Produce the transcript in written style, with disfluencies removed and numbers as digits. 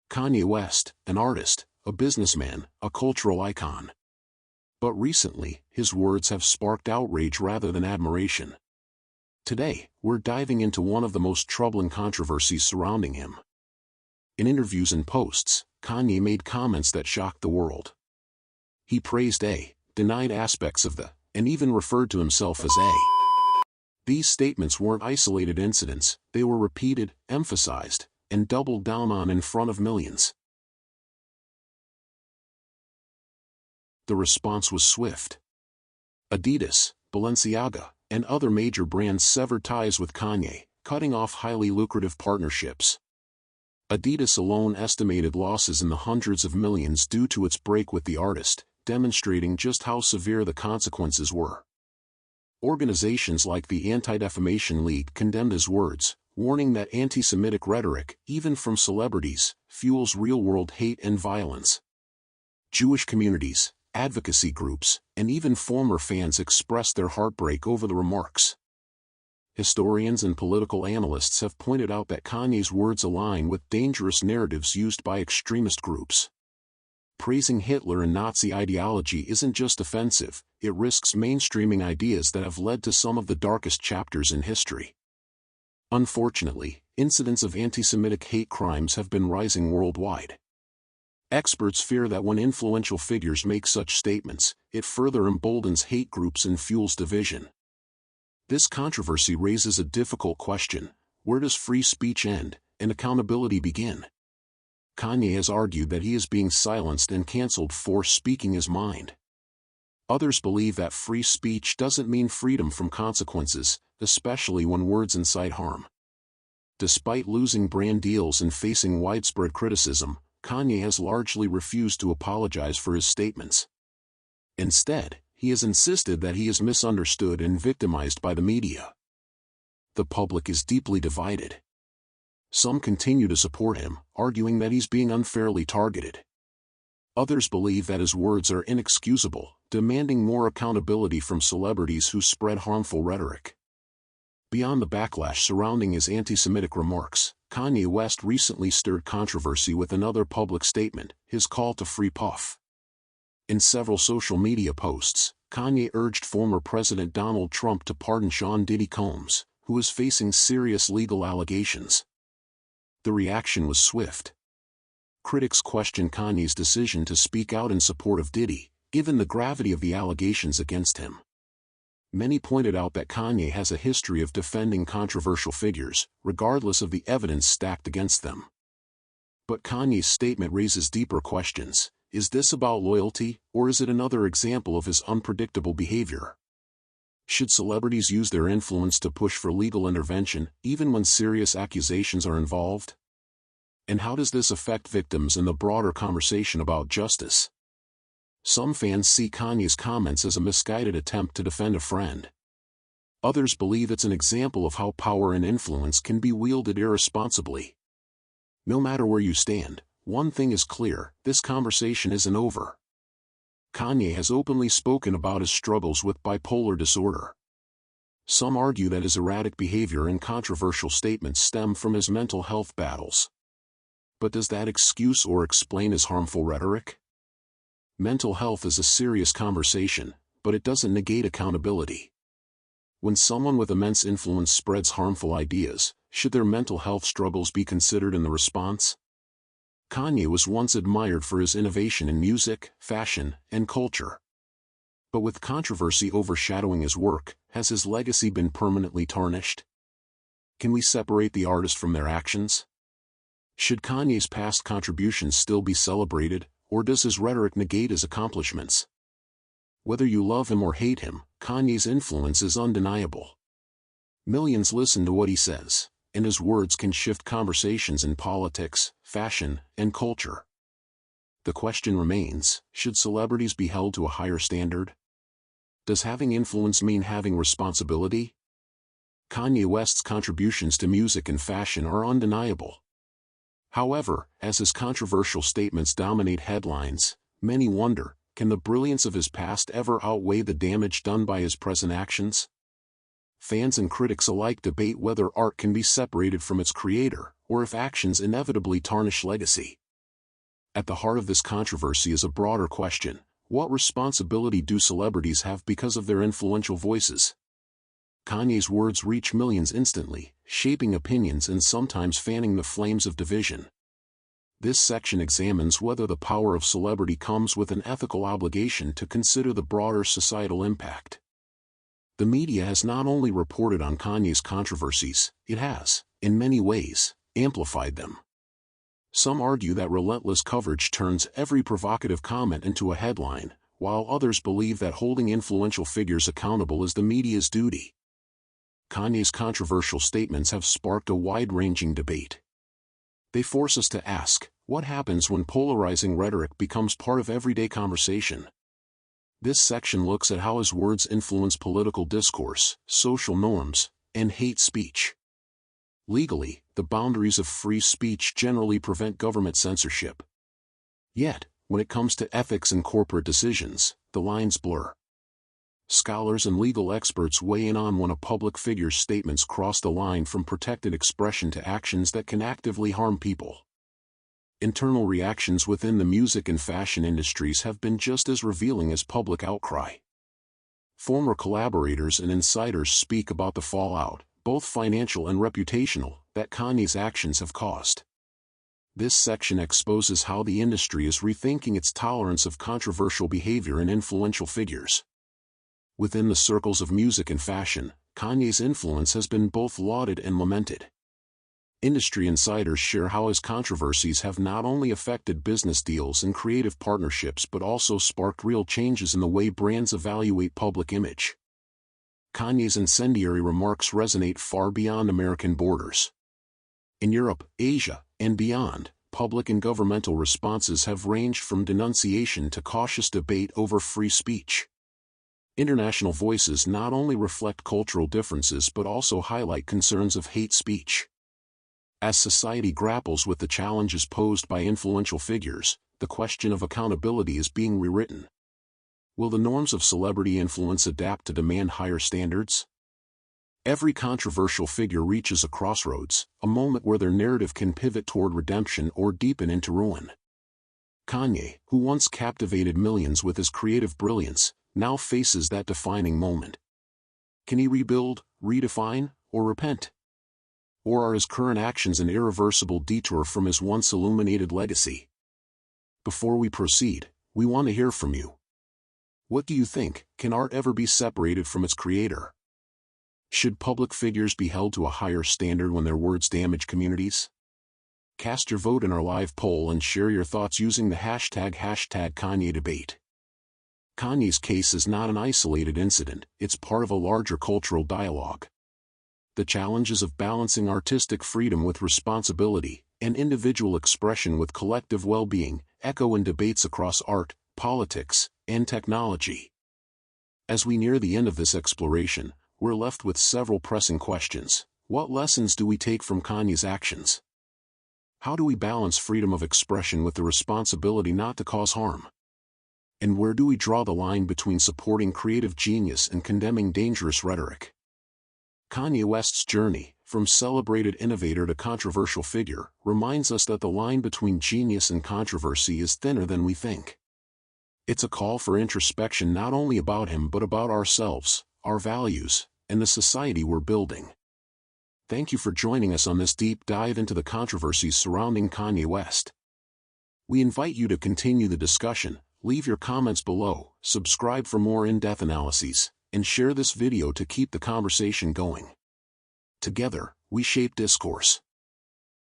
Kanye West, an artist, a businessman, a cultural icon. But recently, his words have sparked outrage rather than admiration. Today, we're diving into one of the most troubling controversies surrounding him. In interviews and posts, Kanye made comments that shocked the world. He praised A, denied aspects of the, and even referred to himself as A. These statements weren't isolated incidents, they were repeated, emphasized, and doubled down on in front of millions. The response was swift. Adidas, Balenciaga, and other major brands severed ties with Kanye, cutting off highly lucrative partnerships. Adidas alone estimated losses in the hundreds of millions due to its break with the artist, demonstrating just how severe the consequences were. Organizations like the Anti-Defamation League condemned his words, warning that anti-Semitic rhetoric, even from celebrities, fuels real-world hate and violence. Jewish communities, advocacy groups, and even former fans expressed their heartbreak over the remarks. Historians and political analysts have pointed out that Kanye's words align with dangerous narratives used by extremist groups. Praising Hitler and Nazi ideology isn't just offensive, it risks mainstreaming ideas that have led to some of the darkest chapters in history. Unfortunately, incidents of anti-Semitic hate crimes have been rising worldwide. Experts fear that when influential figures make such statements, it further emboldens hate groups and fuels division. This controversy raises a difficult question: where does free speech end, and accountability begin? Kanye has argued that he is being silenced and canceled for speaking his mind. Others believe that free speech doesn't mean freedom from consequences, especially when words incite harm. Despite losing brand deals and facing widespread criticism, Kanye has largely refused to apologize for his statements. Instead, he has insisted that he is misunderstood and victimized by the media. The public is deeply divided. Some continue to support him, arguing that he's being unfairly targeted. Others believe that his words are inexcusable, demanding more accountability from celebrities who spread harmful rhetoric. Beyond the backlash surrounding his anti-Semitic remarks, Kanye West recently stirred controversy with another public statement, his call to free Puff. In several social media posts, Kanye urged former President Donald Trump to pardon Diddy Combs, who is facing serious legal allegations. The reaction was swift. Critics questioned Kanye's decision to speak out in support of Diddy, given the gravity of the allegations against him. Many pointed out that Kanye has a history of defending controversial figures, regardless of the evidence stacked against them. But Kanye's statement raises deeper questions. Is this about loyalty, or is it another example of his unpredictable behavior? Should celebrities use their influence to push for legal intervention, even when serious accusations are involved? And how does this affect victims in the broader conversation about justice? Some fans see Kanye's comments as a misguided attempt to defend a friend. Others believe it's an example of how power and influence can be wielded irresponsibly. No matter where you stand, one thing is clear: this conversation isn't over. Kanye has openly spoken about his struggles with bipolar disorder. Some argue that his erratic behavior and controversial statements stem from his mental health battles. But does that excuse or explain his harmful rhetoric? Mental health is a serious conversation, but it doesn't negate accountability. When someone with immense influence spreads harmful ideas, should their mental health struggles be considered in the response? Kanye was once admired for his innovation in music, fashion, and culture. But with controversy overshadowing his work, has his legacy been permanently tarnished? Can we separate the artist from their actions? Should Kanye's past contributions still be celebrated, or does his rhetoric negate his accomplishments? Whether you love him or hate him, Kanye's influence is undeniable. Millions listen to what he says, and his words can shift conversations in politics, fashion, and culture. The question remains: should celebrities be held to a higher standard? Does having influence mean having responsibility? Kanye West's contributions to music and fashion are undeniable. However, as his controversial statements dominate headlines, many wonder, can the brilliance of his past ever outweigh the damage done by his present actions? Fans and critics alike debate whether art can be separated from its creator, or if actions inevitably tarnish legacy. At the heart of this controversy is a broader question: what responsibility do celebrities have because of their influential voices? Kanye's words reach millions instantly, shaping opinions and sometimes fanning the flames of division. This section examines whether the power of celebrity comes with an ethical obligation to consider the broader societal impact. The media has not only reported on Kanye's controversies, it has, in many ways, amplified them. Some argue that relentless coverage turns every provocative comment into a headline, while others believe that holding influential figures accountable is the media's duty. Kanye's controversial statements have sparked a wide-ranging debate. They force us to ask, what happens when polarizing rhetoric becomes part of everyday conversation? This section looks at how his words influence political discourse, social norms, and hate speech. Legally, the boundaries of free speech generally prevent government censorship. Yet, when it comes to ethics and corporate decisions, the lines blur. Scholars and legal experts weigh in on when a public figure's statements cross the line from protected expression to actions that can actively harm people. Internal reactions within the music and fashion industries have been just as revealing as public outcry. Former collaborators and insiders speak about the fallout, both financial and reputational, that Kanye's actions have caused. This section exposes how the industry is rethinking its tolerance of controversial behavior in influential figures. Within the circles of music and fashion, Kanye's influence has been both lauded and lamented. Industry insiders share how his controversies have not only affected business deals and creative partnerships but also sparked real changes in the way brands evaluate public image. Kanye's incendiary remarks resonate far beyond American borders. In Europe, Asia, and beyond, public and governmental responses have ranged from denunciation to cautious debate over free speech. International voices not only reflect cultural differences but also highlight concerns of hate speech. As society grapples with the challenges posed by influential figures, the question of accountability is being rewritten. Will the norms of celebrity influence adapt to demand higher standards? Every controversial figure reaches a crossroads, a moment where their narrative can pivot toward redemption or deepen into ruin. Kanye, who once captivated millions with his creative brilliance, now faces that defining moment. Can he rebuild, redefine, or repent? Or are his current actions an irreversible detour from his once illuminated legacy? Before we proceed, we want to hear from you. What do you think? Can art ever be separated from its creator? Should public figures be held to a higher standard when their words damage communities? Cast your vote in our live poll and share your thoughts using the hashtag #KanyeDebate. Kanye's case is not an isolated incident, it's part of a larger cultural dialogue. The challenges of balancing artistic freedom with responsibility, and individual expression with collective well-being, echo in debates across art, politics, and technology. As we near the end of this exploration, we're left with several pressing questions. What lessons do we take from Kanye's actions? How do we balance freedom of expression with the responsibility not to cause harm? And where do we draw the line between supporting creative genius and condemning dangerous rhetoric? Kanye West's journey, from celebrated innovator to controversial figure, reminds us that the line between genius and controversy is thinner than we think. It's a call for introspection not only about him but about ourselves, our values, and the society we're building. Thank you for joining us on this deep dive into the controversies surrounding Kanye West. We invite you to continue the discussion. Leave your comments below, subscribe for more in-depth analyses, and share this video to keep the conversation going. Together, we shape discourse.